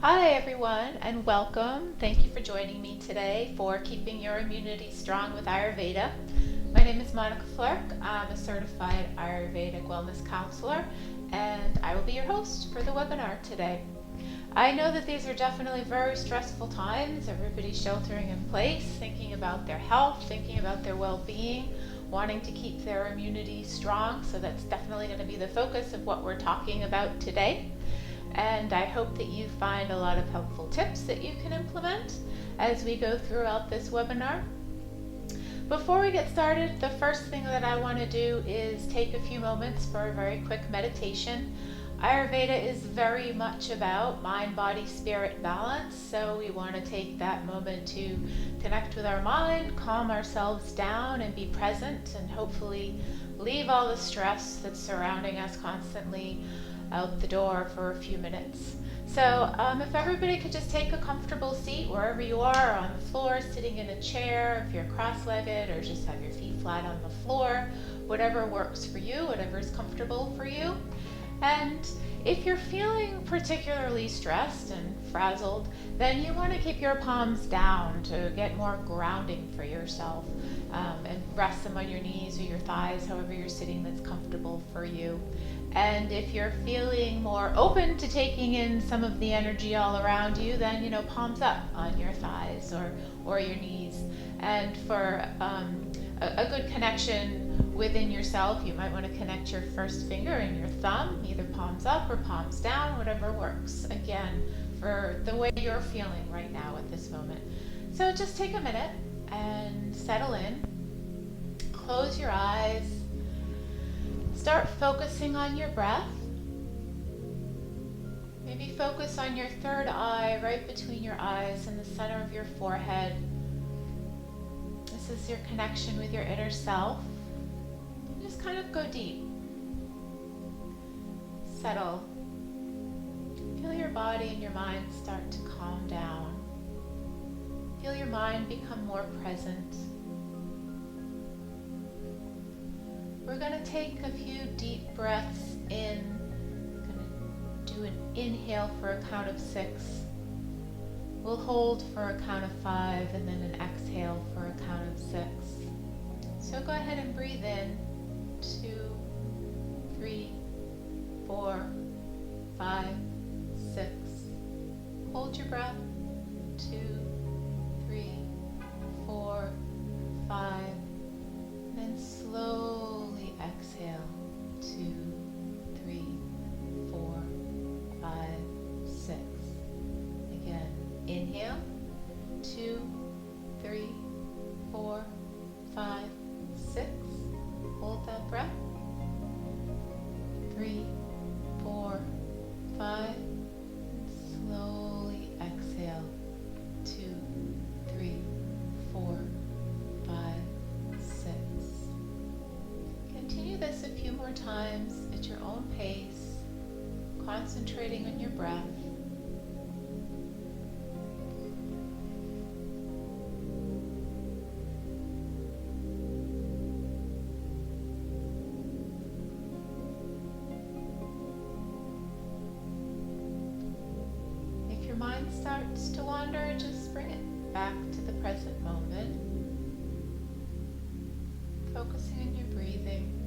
Hi everyone and welcome. Thank you for joining me today for Keeping Your Immunity Strong with Ayurveda. My name is Monica Flerk. I'm a certified Ayurvedic wellness counselor and I will be your host for the webinar today. I know that these are definitely very stressful times. Everybody's sheltering in place, thinking about their health, thinking about their well-being, wanting to keep their immunity strong. So that's definitely going to be the focus of what we're talking about today. And I hope that you find a lot of helpful tips that you can implement as we go throughout this webinar. Before we get started, the first thing that I want to do is take a few moments for a very quick meditation. Ayurveda is very much about mind, body, spirit balance, so we want to take that moment to connect with our mind, calm ourselves down, and be present, and hopefully leave all the stress that's surrounding us constantly out the door for a few minutes. So if everybody could just take a comfortable seat wherever you are, on the floor, sitting in a chair, if you're cross-legged, or just have your feet flat on the floor, whatever works for you, whatever is comfortable for you. And if you're feeling particularly stressed and frazzled, then you want to keep your palms down to get more grounding for yourself, and rest them on your knees or your thighs, however you're sitting that's comfortable for you. And if you're feeling more open to taking in some of the energy all around you, then palms up on your thighs or your knees. And for a good connection within yourself, you might want to connect your first finger and your thumb, either palms up or palms down, whatever works, again, for the way you're feeling right now at this moment. So just take a minute and settle in. Close your eyes. Start focusing on your breath. Maybe focus on your third eye, right between your eyes in the center of your forehead. This is your connection with your inner self. Just kind of go deep. Settle. Feel your body and your mind start to calm down. Feel your mind become more present. We're going to take a few deep breaths in. We're going to do an inhale for a count of 6. We'll hold for a count of 5 and then an exhale for a count of 6. So go ahead and breathe in. 2, 3, 4, 5, 6. Hold your breath. 2, 3, 4, 5. And then slowly exhale. 2, 3, 4, 5, 6. Again, inhale. 2, 3, 4, 5, 6. Hold that breath. 3, 4, 5. Slowly exhale. 2, 3, 4, 5, 6. Continue this a few more times at your own pace, concentrating on your breath. If your mind starts to wander, just bring it back to the present moment, focusing on your breathing.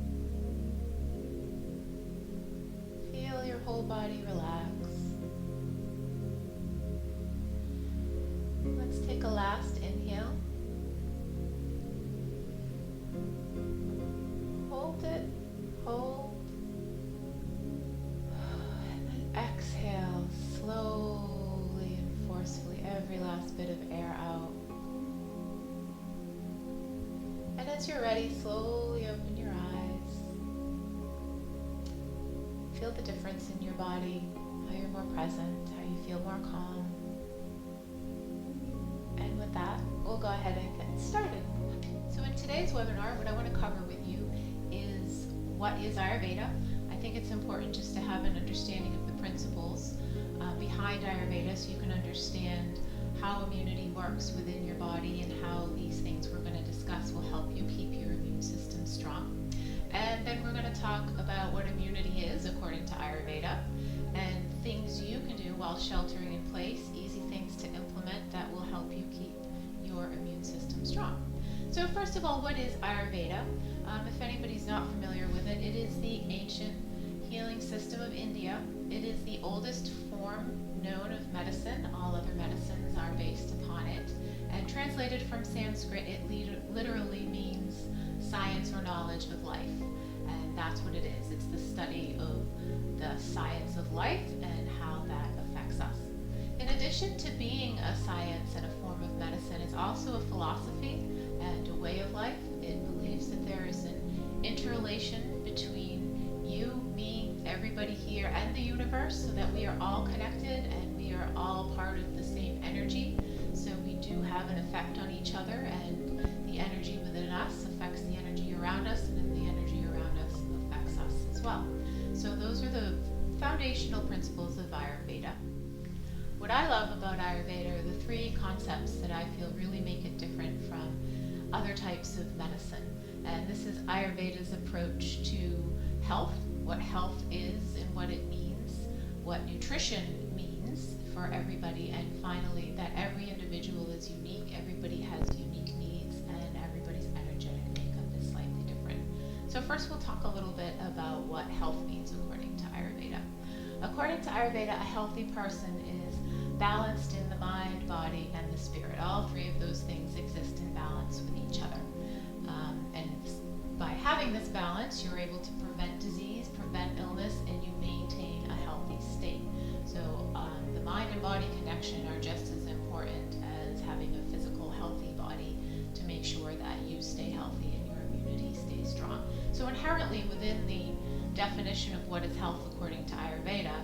Feel your whole body relax. Let's take a last inhale. Hold it, hold, and then exhale slowly and forcefully every last bit of air out. And as you're ready, slowly open your eyes. Feel the difference in your body, how you're more present, how you feel more calm. And with that, we'll go ahead and get started. So in today's webinar, what I want to cover with you is what is Ayurveda. I think it's important just to have an understanding of the principles behind Ayurveda so you can understand how immunity works within your body and how these things we're going to discuss will help you keep your immune system strong. And then we're going to talk about what immunity is according to Ayurveda and things you can do while sheltering in place, easy things to implement that will help you keep your immune system strong. So first of all, what is Ayurveda? If anybody's not familiar with it, it is the ancient healing system of India. It is the oldest form known of medicine. All other medicines are based upon it. And translated from Sanskrit, it literally means science or knowledge of life. And that's what it is. It's the study of the science of life and how that affects us. In addition to being a science and a form of medicine, it's also a philosophy and a way of life. It believes that there is an interrelation between you, me, everybody here, and the universe, so that we are all connected and we are all part of the same energy. So we do have an effect on each other, and the energy within us affects the energy around us, and then the energy around us affects us as well. So those are the foundational principles of Ayurveda. What I love about Ayurveda are the three concepts that I feel really make it different from other types of medicine. And this is Ayurveda's approach to health, what health is and what it means, what nutrition means for everybody, and finally that every individual is unique, everybody has unique needs, and everybody's energetic makeup is slightly different. So first we'll talk a little bit about what health means according to Ayurveda. According to Ayurveda, a healthy person is balanced in the mind, body, and the spirit. All three of those things exist in balance with each other. And by having this balance, you're able to prevent disease, prevent illness, and you maintain a healthy state. So the mind and body connection are just as important as having a physical, healthy body to make sure that you stay healthy and your immunity stays strong. So inherently within the definition of what is health according to Ayurveda,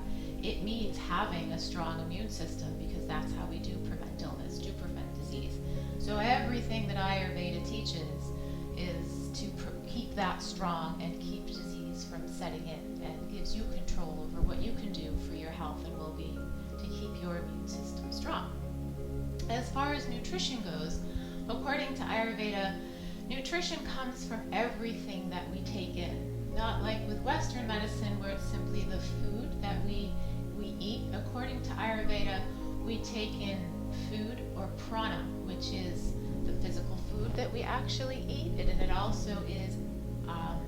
it means having a strong immune system, because that's how we do prevent illness, do prevent disease. So everything that Ayurveda teaches is to keep that strong and keep disease from setting in, and gives you control over what you can do for your health and well-being to keep your immune system strong. As far as nutrition goes, according to Ayurveda, nutrition comes from everything that we take in. Not like with Western medicine where it's simply the food that we eat. According to Ayurveda, we take in food or prana, which is the physical food that we actually eat, and it also is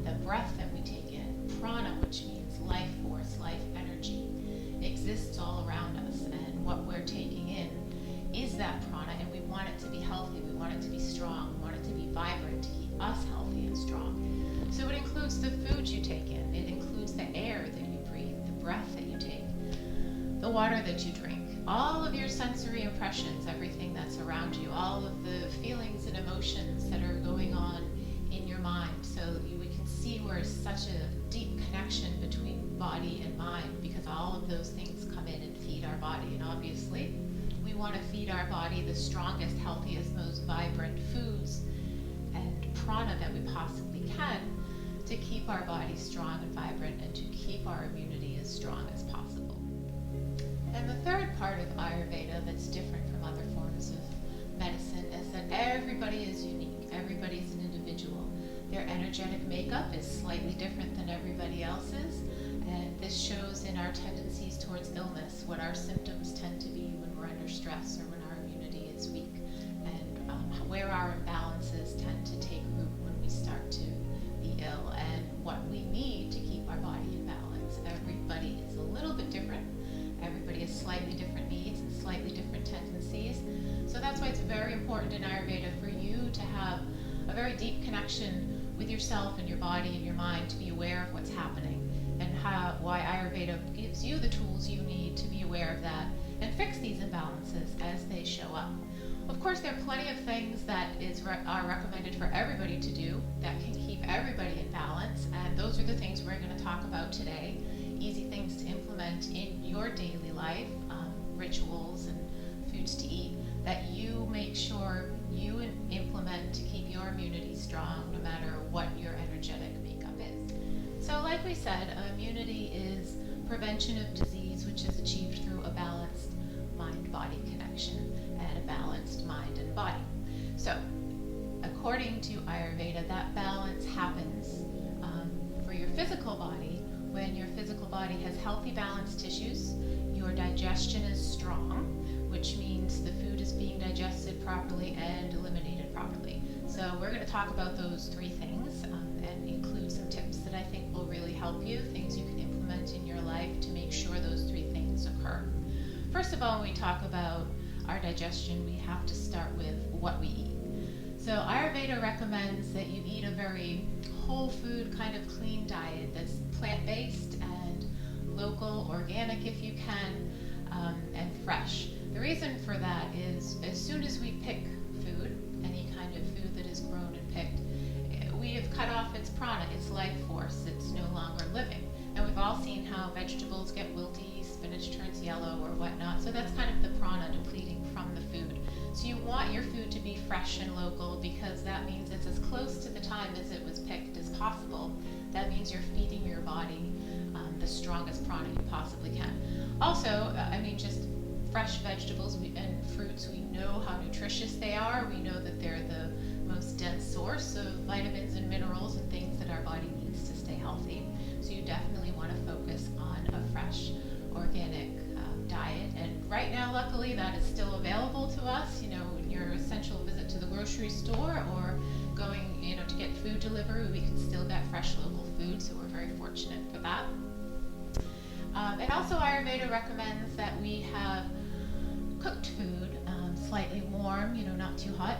the breath that we take in. Prana, which means life force, life energy, exists all around us, and what we're taking in is that prana, and we want it to be healthy, we want it to be strong, we want it to be vibrant to keep us healthy and strong. So it includes the food you take in, it includes the air that you breathe, the breath that you take, the water that you drink, all of your sensory impressions, everything that's around you, all of the feelings and emotions that are going on in your mind. So we can see where such a deep connection between body and mind, because all of those things come in and feed our body. And obviously, we want to feed our body the strongest, healthiest, most vibrant foods and prana that we possibly can to keep our body strong and vibrant and to keep our immunity as strong as possible. And the third part of Ayurveda that's different from other forms of medicine is that everybody is unique. Everybody's an individual. Their energetic makeup is slightly different than everybody else's, and this shows in our tendencies towards illness, what our symptoms tend to be when we're under stress or when our immunity is weak, and where our imbalances tend to take root when we start to be ill, and what we need to keep our body in balance. Everybody is a little bit different. Everybody has slightly different needs and slightly different tendencies. So that's why it's very important in Ayurveda for you to have a very deep connection with yourself and your body and your mind to be aware of what's happening, and why Ayurveda gives you the tools you need to be aware of that and fix these imbalances as they show up. Of course, there are plenty of things that are recommended for everybody to do that can keep everybody in balance, and those are the things we're going to talk about today. Easy things to implement in your daily life, rituals and foods to eat that you make sure you implement to keep your immunity strong no matter what your energetic makeup is. So like we said, immunity is prevention of disease, which is achieved through a balanced mind-body connection and a balanced mind and body. So according to Ayurveda, that balance happens for your physical body when your physical body has healthy balanced tissues, your digestion digestion is strong, which means the food is being digested properly and eliminated properly. So we're going to talk about those three things and include some tips that I think will really help you, things you can implement in your life to make sure those three things occur. First of all, when we talk about our digestion, we have to start with what we eat. So Ayurveda recommends that you eat a very whole food, kind of clean diet that's plant-based and local, organic if you can, and fresh. The reason for that is as soon as we pick food, any kind of food that is grown and picked, we have cut off its prana, its life force. It's no longer living. And we've all seen how vegetables get wilty, spinach turns yellow or whatnot. So that's kind of the prana depleting from the food. So you want your food to be fresh and local because that means it's as close to the time as it was picked as possible. That means you're feeding your body the strongest prana you possibly can. Also, just fresh vegetables and fruits, we know how nutritious they are. We know that they're the most dense source of vitamins and minerals and things that our body needs to stay healthy. So you definitely want to focus on a fresh, organic diet. And right now, luckily, that is still available to us. In your essential visit to the grocery store or going, to get food delivery, we can still get fresh local food. So we're very fortunate for that. And also Ayurveda recommends that we have cooked food, slightly warm, not too hot.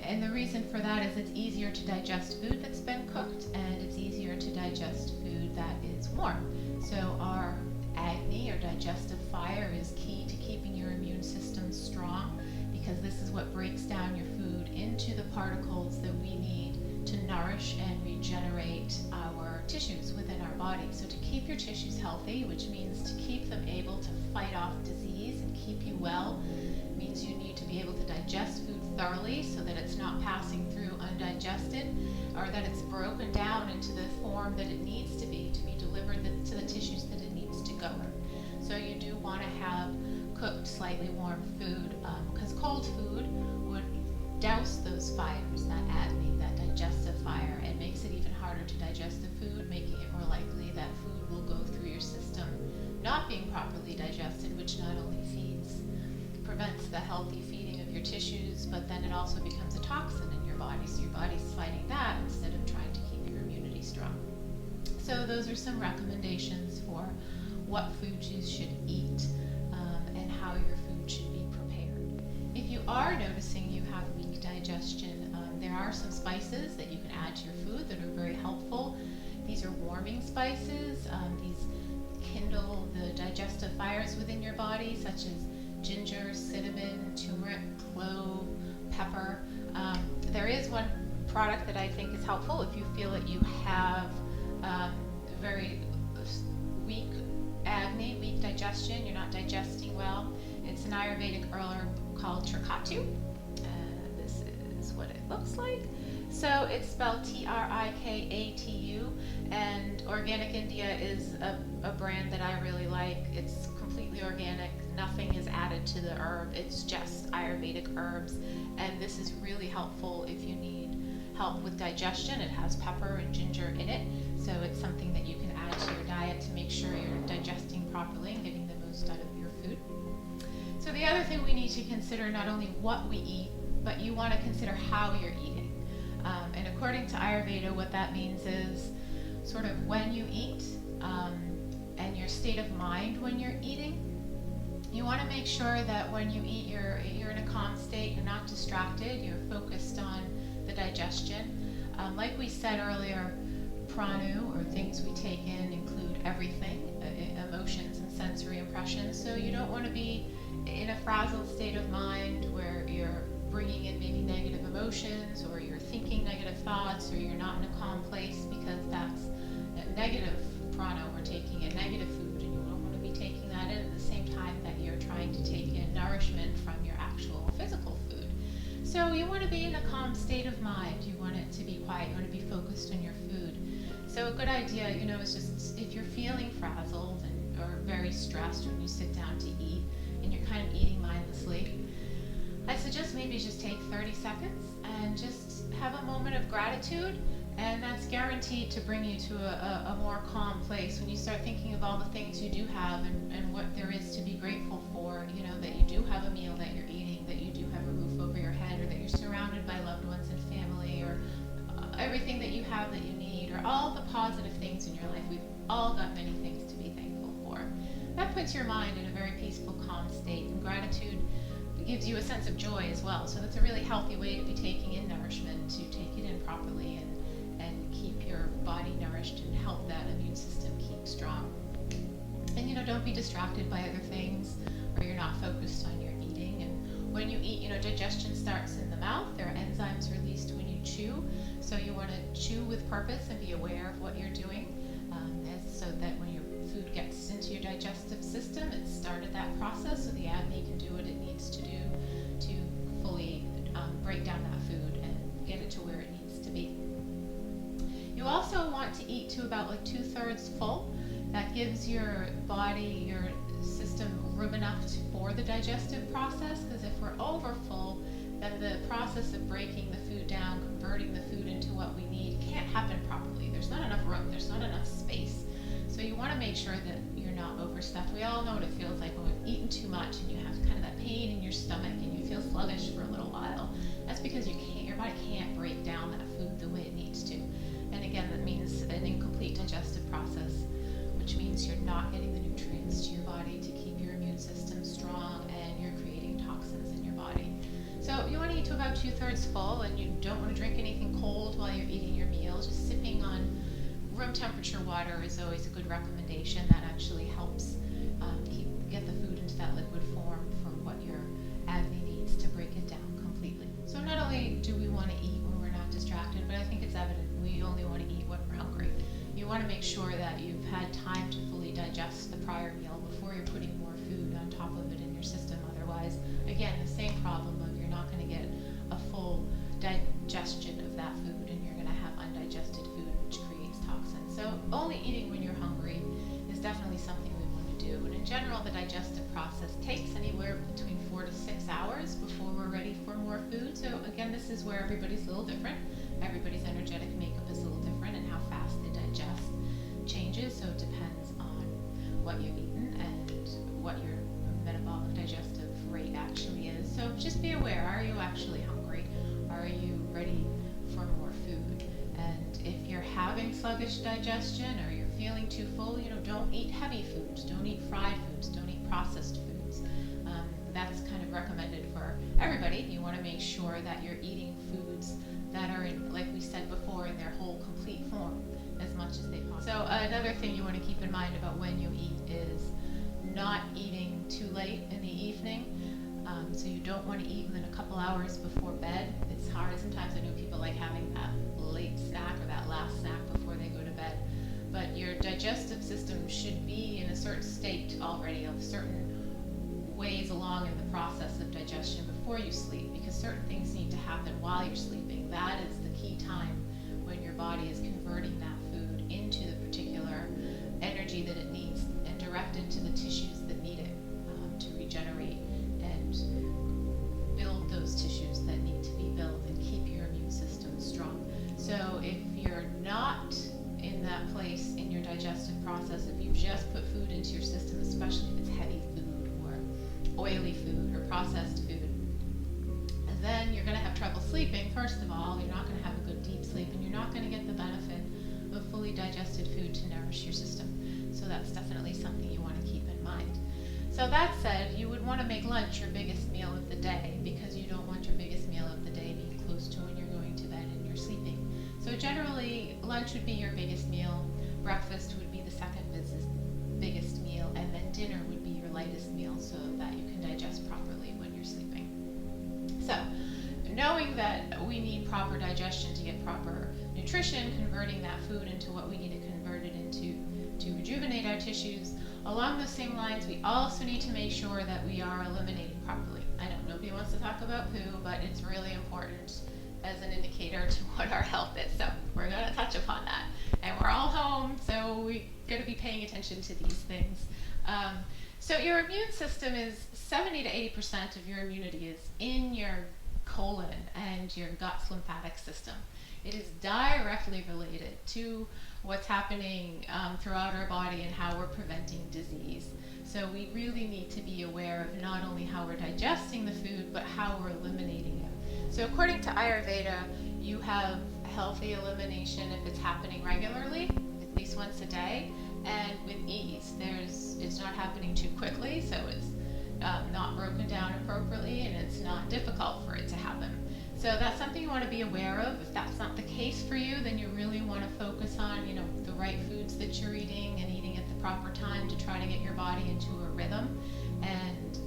And the reason for that is it's easier to digest food that's been cooked and it's easier to digest food that is warm. So our Agni, or digestive fire, is key to keeping your immune system strong because this is what breaks down your food into the particles that we need to nourish and regenerate our tissues within our body. So to keep your tissues healthy, which means to keep them able to fight off disease and keep you well, means you need to be able to digest food thoroughly so that it's not passing through undigested or that it's broken down into the form that it needs to be delivered to the tissues that it needs to go in. So you do want to have cooked, slightly warm food because cold food would douse those fires, that Agni, that digestive fire, and makes it even harder to digest the food, making it more likely that food will go through your system not being properly digested, which not only prevents the healthy feeding of your tissues, but then it also becomes a toxin in your body. So your body's fighting that instead of trying to keep your immunity strong. So those are some recommendations for what foods you should eat and how your food should be prepared. If you are noticing you have weak digestion, there are some spices that you can add to your food that are very helpful. These are warming spices. These kindle the digestive fires within your body, such as ginger, cinnamon, turmeric, clove, pepper. There is one product that I think is helpful if you feel that you have very weak Agni, weak digestion, you're not digesting well. It's an Ayurvedic herb called Trikatu. This is what it looks like. So it's spelled Trikatu, and Organic India is a brand that I really like. It's completely organic. Nothing is added to the herb. It's just Ayurvedic herbs, and this is really helpful if you need help with digestion. It has pepper and ginger in it, so it's something that you can add to your diet to make sure you're digesting properly and getting the most out of your food. So the other thing we need to consider, not only what we eat, but you want to consider how you're eating. And according to Ayurveda, what that means is sort of when you eat and your state of mind when you're eating. You want to make sure that when you eat, you're in a calm state, you're not distracted, you're focused on the digestion. Like we said earlier, pranu, or things we take in, include everything, emotions and sensory impressions. So you don't want to be in a frazzled state of mind where you're bringing in maybe negative emotions, or you're thinking negative thoughts, or you're not in a calm place, because that's a negative prana. We're taking in negative food, and you don't want to be taking that in at the same time that you're trying to take in nourishment from your actual physical food. So you want to be in a calm state of mind. You want it to be quiet. You want to be focused on your food. So a good idea, is just if you're feeling frazzled or very stressed when you sit down to eat and you're kind of eating mindlessly, I suggest maybe just take 30 seconds and just have a moment of gratitude, and that's guaranteed to bring you to a more calm place when you start thinking of all the things you do have and what there is to be everything that you have that you need, or all the positive things in your life. We've all got many things to be thankful for. That puts your mind in a very peaceful, calm state, and gratitude gives you a sense of joy as well. So that's a really healthy way to be taking in nourishment, to take it in properly and keep your body nourished and help that immune system keep strong. And don't be distracted by other things, or you're not focused on your eating. And when you eat, digestion starts in the mouth. There are enzymes released when you chew. So you want to chew with purpose and be aware of what you're doing, so that when your food gets into your digestive system, it's started that process, so the ADME can do what it needs to do to fully break down that food and get it to where it needs to be. You also want to eat to about 2/3 full. That gives your body, your system, room enough for the digestive process, because if we're over full, then the process of breaking the food down, converting the food into what we need, can't happen properly. There's not enough room, there's not enough space. So you want to make sure that you're not overstuffed. We all know what it feels like when we've eaten too much and you have kind of that pain in your stomach and you feel sluggish for a little while. That's because your body can't break down that food the way it needs to. And again, that means an incomplete digestive process, which means you're not getting the nutrients to your body to keep your immune system strong, and you're creating toxins in your body. So you want to eat to about 2/3 full, and you don't want to drink anything cold while you're eating your meal. Just sipping on room temperature water is always a good recommendation. That actually helps get the food into that liquid form for what your ADME needs to break it down completely. So not only do we want to eat when we're not distracted, but I think it's evident we only want to eat when we're hungry. You want to make sure that you've had time to fully digest the prior meal before you're putting more food on top of it in your system. Otherwise, again, the same problem of you're not going to get a full digestion of that food, and you're going to have undigested food, which creates toxins. So only eating when you're hungry is definitely something we want to do. And in general, the digestive process takes anywhere between 4 to 6 hours before we're ready for more food. So again, this is where everybody's a little different. Everybody's energetic makeup is a little different, and how fast they digest changes. So it depends on what you've eaten and what your metabolic digestive rate actually is. So just be aware, are you actually hungry? Are you ready for more food? And if you're having sluggish digestion or you're feeling too full, don't eat heavy foods, don't eat fried foods, don't eat processed foods. That's kind of recommended for everybody. You want to make sure that you're eating foods that are in, like we said before, in their whole complete form as much as they possibly. So another thing you want to keep in mind about when you eat is not eating too late in the evening. So you don't want to eat within a couple hours before bed. It's hard. Sometimes I know people like having that late snack or that last snack before they go to bed. But your digestive system should be in a certain state already, of certain ways along in the process of digestion before you sleep, because certain things need to happen while you're sleeping. That is the key time when your body is converting that food into the particular energy that it needs and directed to the tissues that need it to regenerate and build those tissues that need to be built and keep your immune system strong. So if you're not in that place in your digestive process, if you just put food into your system, especially if it's heavy food or oily food or processed food, then you're going to have trouble sleeping. First of all, you're not going to have a good deep sleep, and you're not going to get the benefit of fully digested food to nourish your system. So that's definitely something you want to keep in mind. So that said, you would want to make lunch your biggest meal of the day, because you don't want your biggest meal of the day being close to when you're going to bed and you're sleeping. So generally, lunch would be your biggest meal, breakfast would be the second biggest meal, and then dinner would be your lightest meal, so that you can digest properly when you're sleeping. So, knowing that we need proper digestion to get proper nutrition, converting that food into what we need to convert it into to rejuvenate our tissues, along those same lines, we also need to make sure that we are eliminating properly. I know nobody wants to talk about poo, but it's really important as an indicator to what our health is. So we're going to touch upon that. And we're all home, so we're going to be paying attention to these things. So your immune system is 70 to 80% of your immunity is in your colon and your gut's lymphatic system. It is directly related to what's happening throughout our body and how we're preventing disease. So we really need to be aware of not only how we're digesting the food, but how we're eliminating it. So according to Ayurveda, you have healthy elimination if it's happening regularly, at least once a day, and with ease. It's not happening too quickly, so it's not broken down appropriately, and it's not difficult for it to happen. So that's something you want to be aware of. If that's not the case for you, then you really want to focus on, the right foods that you're eating and eating at the proper time to try to get your body into a rhythm and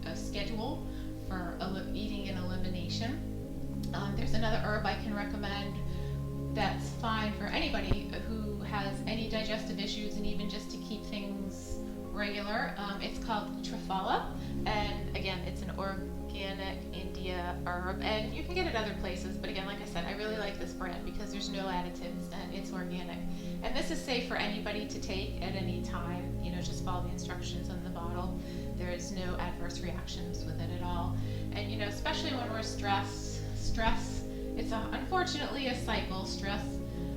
a schedule for eating and elimination. There's another herb I can recommend that's fine for anybody who has any digestive issues and even just to keep things regular. It's called Triphala, and again, it's an organic India herb, and you can get it other places, but again, like I said, I really like this brand because there's no additives and it's organic. And this is safe for anybody to take at any time. Just follow the instructions on the bottle. There is no adverse reactions with it at all. And especially when we're stressed, it's unfortunately a cycle. Stress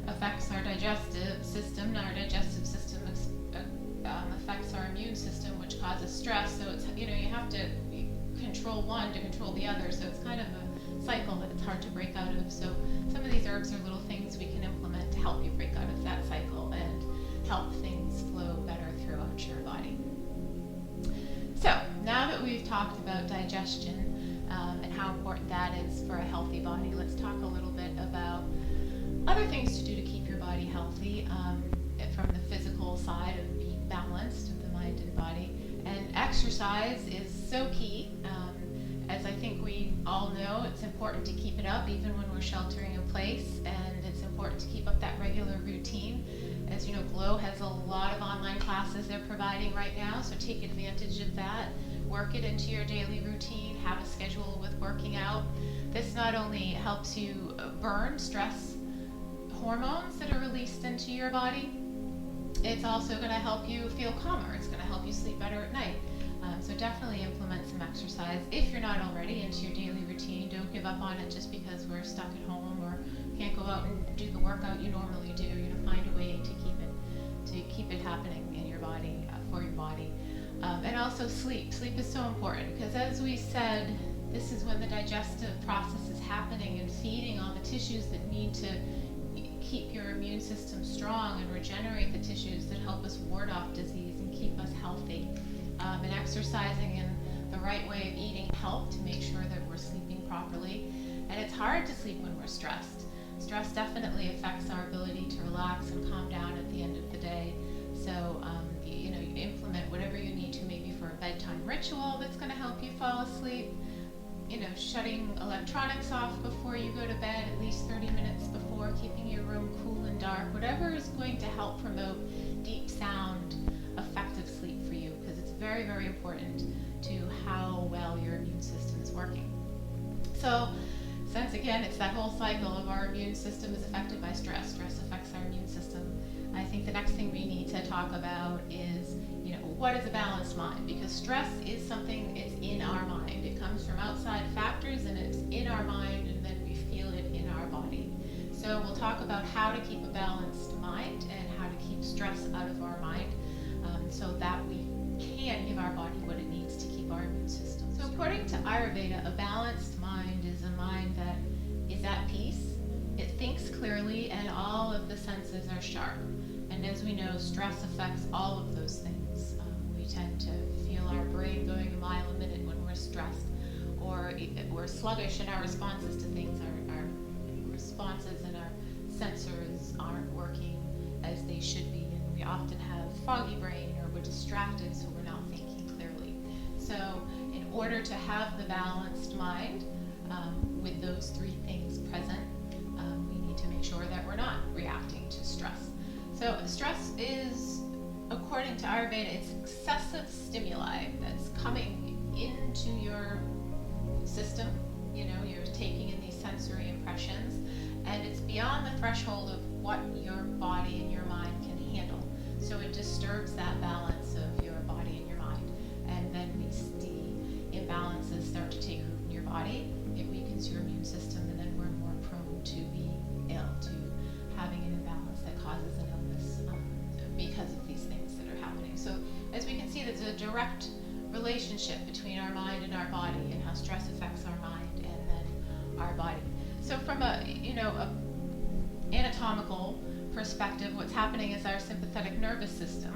affects our digestive system, and our digestive system affects our immune system, which causes stress. So it's you have to control one to control the other. So it's kind of a cycle that it's hard to break out of. So some of these herbs are little things we can implement to help you break out of that cycle and help things flow better throughout your body. So now that we've talked about digestion and how important that is for a healthy body, let's talk a little bit about other things to do to keep your body healthy from the physical side of being balanced of the mind and body. And exercise is so key. As I think we all know, it's important to keep it up even when we're sheltering in place, and it's important to keep up that regular routine. As you know, Glow has a lot of online classes they're providing right now, so take advantage of that. Work it into your daily routine, have a schedule with working out. This not only helps you burn stress hormones that are released into your body, it's also going to help you feel calmer. It's going to help you sleep better at night. So definitely implement some exercise if you're not already into your daily routine. Don't give up on it just because we're stuck at home or can't go out and do the workout you normally do. Find a way to keep it happening in your body, for your body. And also sleep. Sleep is so important because, as we said, this is when the digestive process is happening and feeding on the tissues that need to keep your immune system strong and regenerate the tissues that help us ward off disease and keep us healthy. And exercising and the right way of eating help to make sure that we're sleeping properly. And it's hard to sleep when we're stressed. Stress definitely affects our ability to relax and calm down at the end of the day. So, you implement whatever you need to, maybe for a bedtime ritual that's going to help you fall asleep. Shutting electronics off before you go to bed, at least 30 minutes before, keeping your room cool and dark, whatever is going to help promote deep sound, effective sleep for you, because it's very, very important to how well your immune system is working. So, since again, it's that whole cycle of our immune system is affected by stress. Stress affects our immune system. I think the next thing we need to talk about is, what is a balanced mind? Because stress is something, it's in our mind. It comes from outside factors and it's in our mind, and then we feel it in our body. So we'll talk about how to keep a balanced mind and how to keep stress out of our mind so that we can give our body what it needs to keep our immune system. So according to Ayurveda, a balanced mind is a mind that is at peace, it thinks clearly, and all of the senses are sharp. And as we know, stress affects all of those things. We tend to feel our brain going a mile a minute when we're stressed, or we're sluggish in our responses to things. Our responses and our sensors aren't working as they should be, and we often have foggy brain, or we're distracted, so we're not thinking clearly. So in order to have the balanced mind with those three things present, we need to make sure that we're not reacting to stress. So stress is, according to Ayurveda, it's excessive stimuli that's coming into your system. You're taking in these sensory impressions, and it's beyond the threshold of what your body and your mind can handle. So it disturbs that balance of your body and your mind. And then the imbalances start to take root in your body. It weakens your immune system, and then we're more prone to be ill, to having an imbalance that causes an illness because of these things that are happening. So as we can see, there's a direct relationship between our mind and our body, and how stress affects our mind and then our body. So from a anatomical perspective, what's happening is our sympathetic nervous system,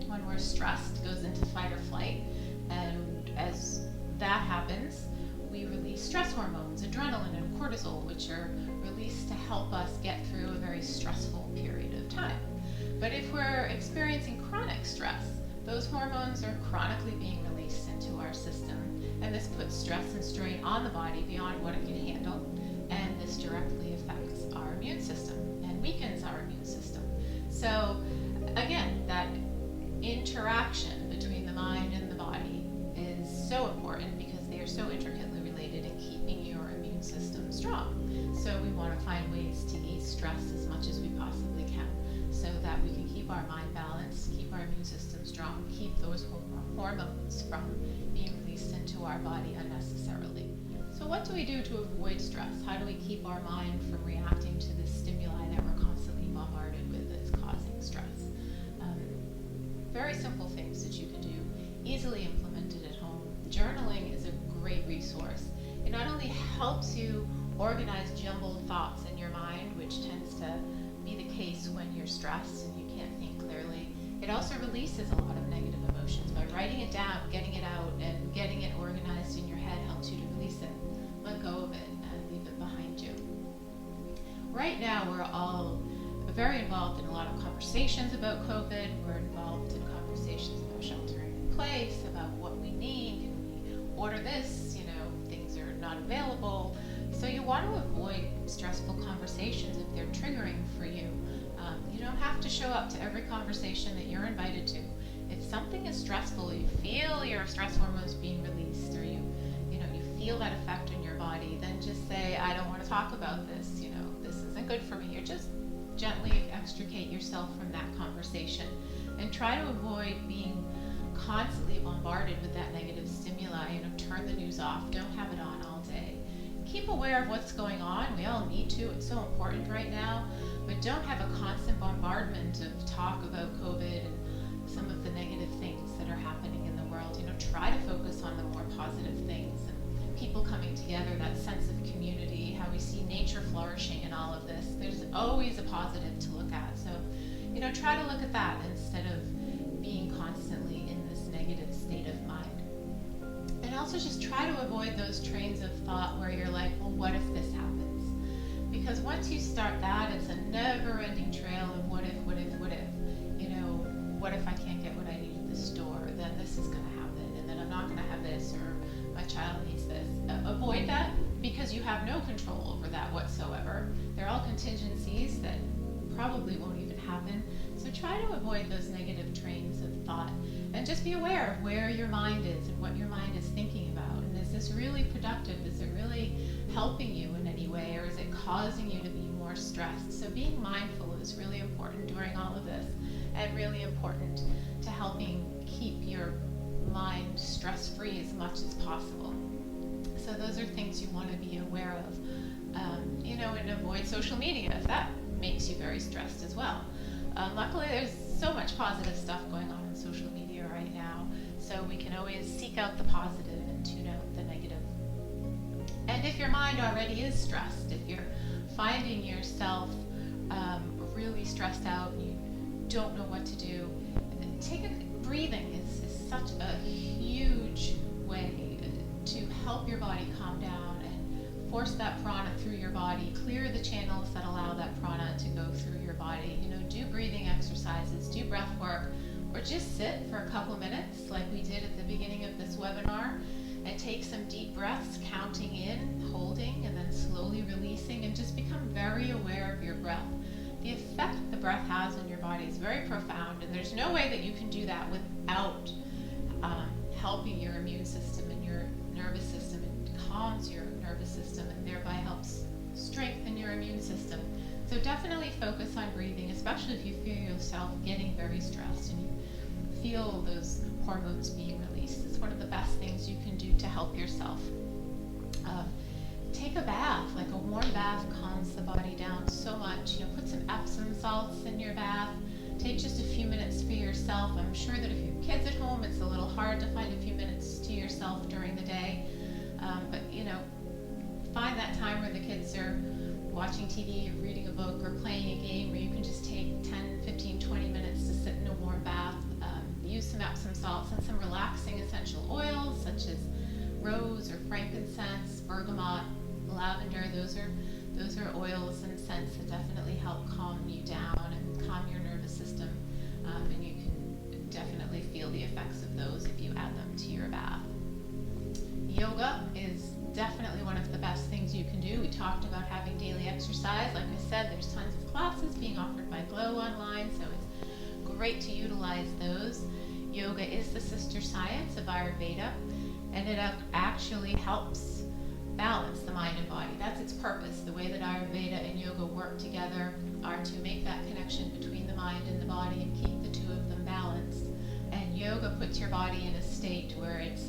when we're stressed, goes into fight or flight, and as that happens, we release stress hormones, adrenaline and cortisol, which are released to help us get through a very stressful period of time. But if we're experiencing chronic stress, those hormones are chronically being released into our system, and this puts stress and strain on the body beyond what it can handle, and this directly affects our immune system and weakens our immune system. So again, that interaction between the mind and the body is so important because they are so intricately related in keeping your immune system strong. So we want to find ways to ease stress as much as we possibly can so that we can keep our mind balanced, keep our immune system strong, keep those hormones from being released into our body unnecessarily. So what do we do to avoid stress? How do we keep our mind from reacting to the stimuli that we're constantly bombarded with that's causing stress? Very simple things that you can do, easily implemented at home. Journaling is a great resource. It not only helps you organize jumbled thoughts in your mind, which tends to be the case when you're stressed and you can't think clearly, it also releases a lot of negative emotions. By writing it down, getting it out, and getting it organized in your head helps you to release it, let go of it, and leave it behind you. Right now, we're all very involved in a lot of conversations about COVID. We're involved in conversations about sheltering in place, about what we need. Can we order this? Things are not available. So you want to avoid stressful conversations if they're triggering for you. You don't have to show up to every conversation that you're invited to. If something is stressful, you feel your stress hormones being released, or you feel that effect in your body, then just say, I don't want to talk about this. This isn't good for me. Or just gently extricate yourself from that conversation and try to avoid being constantly bombarded with that negative stimuli. Turn the news off. Don't have it on all day. Keep aware of what's going on. We all need to. It's so important right now. But don't have a constant bombardment of talk about COVID and some of the negative things that are happening in the world. Try to focus on the more positive things and people coming together, that sense of community, how we see nature flourishing in all of this. There's always a positive to look at. So, try to look at that instead of being constantly in this negative state of mind. And also just try to avoid those trains of thought where you're like, well, what if this happens? Because once you start that, it's a never-ending trail of what if. What if I can't get what I need at the store? Then this is going to happen, and then I'm not going to have this, or my child needs this. Avoid that because you have no control over that whatsoever. They're all contingencies that probably won't even happen. So try to avoid those negative trains of thought and just be aware of where your mind is and what your mind is thinking about. And is this really productive? Is it really helping you in any way, or is it causing you to be more stressed? So being mindful is really important during all of this, and really important to helping keep your mind stress-free as much as possible. So those are things you want to be aware of. And avoid social media if that makes you very stressed as well. Luckily, there's so much positive stuff going on in social media right now, so we can always seek out the positive and tune out the negative. And if your mind already is stressed, if you're finding yourself really stressed out and you don't know what to do, breathing is such a huge way to help your body calm down and force that prana through your body, clear the channels that allow that prana to go through your body. Do breathing exercises, do breath work, or just sit for a couple minutes like we did at the beginning of this webinar and take some deep breaths, counting in, holding, and then slowly releasing, and just become very aware of your breath. The effect the breath has on your body is very profound, and there's no way that you can do that without helping your immune system and your nervous system. It calms your nervous system and thereby helps strengthen your immune system. So definitely focus on breathing, especially if you feel yourself getting very stressed and you feel those hormones being released. It's one of the best things you can do to help yourself. Take a bath, like a warm bath calms the body down so much. Put some Epsom salts in your bath. Take just a few minutes for yourself. I'm sure that if you have kids at home, it's a little hard to find a few minutes to yourself during the day. But find find that time where the kids are watching TV or reading a book or playing a game where you can just take 10, 15, 20 minutes to sit in a warm bath. Use some Epsom salts and some relaxing essential oils such as rose or frankincense, bergamot, lavender. Those are oils and scents that definitely help calm you down and calm your nervous system. And you can definitely feel the effects of those if you add them to your bath. Yoga is definitely one of the best things you can do. We talked about having daily exercise. Like I said, there's tons of classes being offered by Glow online, so it's great to utilize those. Yoga is the sister science of Ayurveda, and it actually helps balance the mind and body. That's its purpose. The way that Ayurveda and yoga work together are to make that connection between the mind and the body and keep the two of them balanced. And yoga puts your body in a state where it's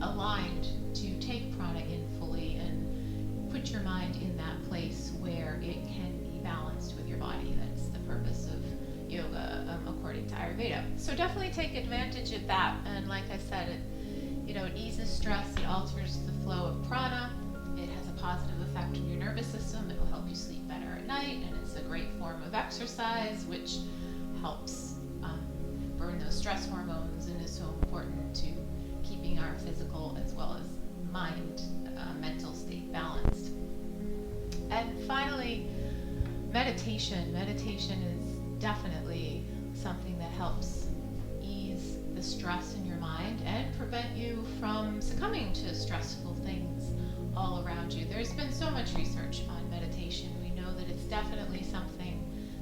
aligned to take prana in fully and put your mind in that place where it can be balanced with your body. That's the purpose of yoga according to Ayurveda. So definitely take advantage of that. And like I said, it eases stress, it alters the flow of prana, it has a positive effect on your nervous system, it will help you sleep better at night, and it's a great form of exercise which helps burn those stress hormones and is so important to keeping our physical as well as mind, mental state balanced. And finally, meditation. Meditation is definitely something that helps ease the stress in your mind and prevent you from succumbing to stressful things all around you. There's been so much research on meditation. We know that it's definitely something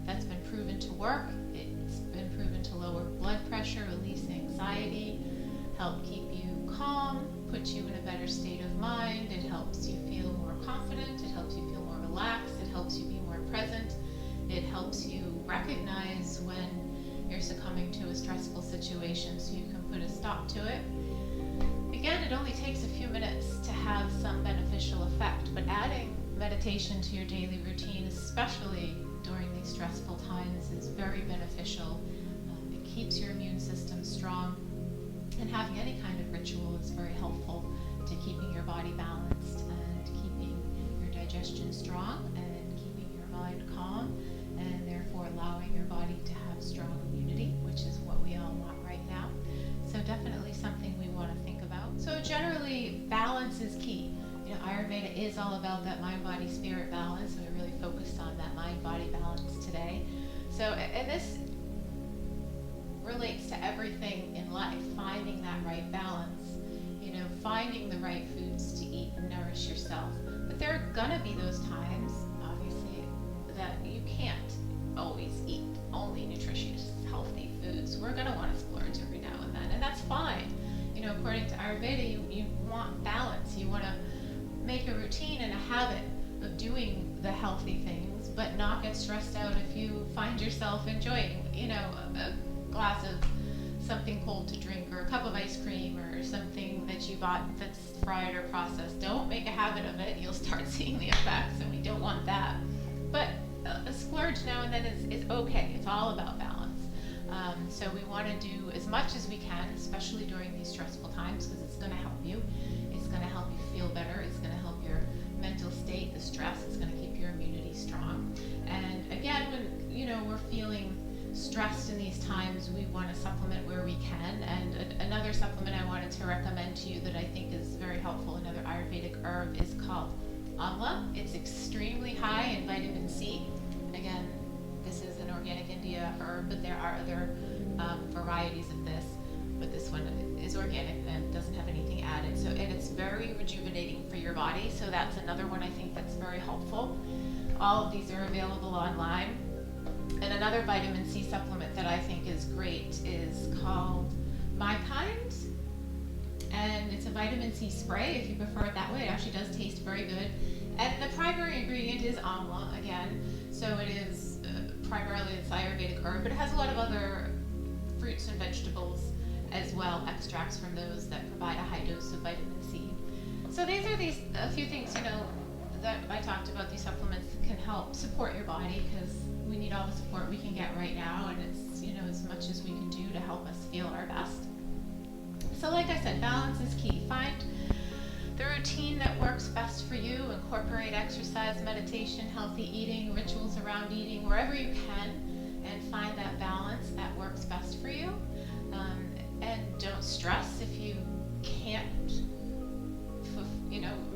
that's been proven to work. It's been proven to lower blood pressure, release anxiety, help keep you calm, put you in a better state of mind. It helps you feel more confident. It helps you feel more relaxed. It helps you be more present. It helps you recognize when you're succumbing to a stressful situation so you can put a stop to it. Again, it only takes a few minutes to have some beneficial effect, but adding meditation to your daily routine, especially during these stressful times, is very beneficial. It keeps your immune system strong, and having any kind of ritual is very helpful to keeping your body balanced and keeping your digestion strong and keeping your mind calm, and therefore allowing your body to have strong immunity, which is what we all want right now. So definitely something we want to think about. So generally, balance is key. Ayurveda is all about that mind-body-spirit balance, so we really focused on that mind-body balance today. So, and this relates to everything in life, finding that right balance, finding the right foods to eat and nourish yourself. But there are gonna be those times, obviously, that you can't always eat only nutritious, healthy foods. We're gonna want to splurge every now and then, and that's fine. According to Ayurveda, you want balance. You want to make a routine and a habit of doing the healthy things, but not get stressed out if you find yourself enjoying, a glass of something cold to drink or a cup of ice cream or something that you bought that's fried or processed. Don't make a habit of it. You'll start seeing the effects, and we don't want that. But a splurge now and then is okay. It's all about balance. So we want to do as much as we can, especially during these stressful times, because it's going to help you. It's going to help you feel better. It's going to help your mental state, the stress. It's going to keep your immunity strong. And again, when we're feeling stressed in these times, we want to supplement where we can. And another supplement I wanted to recommend to you that I think is very helpful, another Ayurvedic herb, is called amla. It's extremely high in vitamin C. Again, this is an organic India herb, but there are other varieties of this. But this one is organic and doesn't have anything added. And it's very rejuvenating for your body. So that's another one I think that's very helpful. All of these are available online. And another vitamin C supplement that I think is great is called My Kind. And it's a vitamin C spray if you prefer it that way. It actually does taste very good. And the primary ingredient is amla again. So it is primarily it's Ayurvedic herb, but it has a lot of other fruits and vegetables as well, extracts from those that provide a high dose of vitamin C. So these are a few things, that I talked about, these supplements that can help support your body, because we need all the support we can get right now, and it's, as much as we can do to help us feel our best. So like I said, balance is key. Find the routine that works best for you. Incorporate exercise, meditation, healthy eating, rituals around eating, wherever you can, and find that balance that works best for you. And don't stress if you can't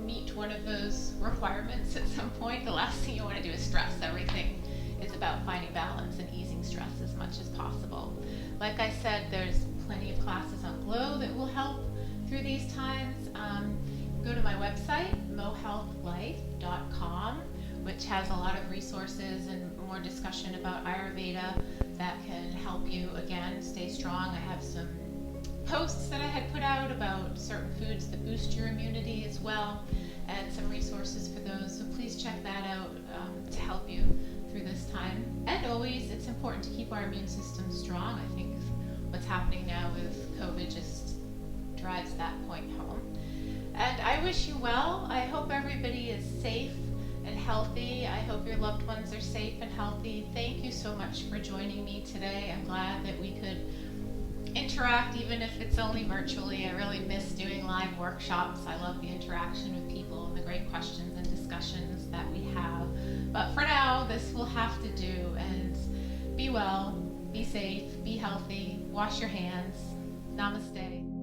meet one of those requirements at some point. The last thing you want to do is stress. Everything is about finding balance and easing stress as much as possible. Like I said, there's plenty of classes on Glow that will help through these times. Go to my website, mohealthlife.com, which has a lot of resources and more discussion about Ayurveda that can help you, again, stay strong. I have some posts that I had put out about certain foods that boost your immunity as well, and some resources for those. So please check that out to help you through this time. And always, it's important to keep our immune system strong. I think what's happening now with COVID just drives that point home. And I wish you well. I hope everybody is safe and healthy. I hope your loved ones are safe and healthy. Thank you so much for joining me today. I'm glad that we could interact, even if it's only virtually. I really miss doing live workshops. I love the interaction with people and the great questions and discussions that we have. But for now, this will have to do. And be well, be safe, be healthy, wash your hands. Namaste.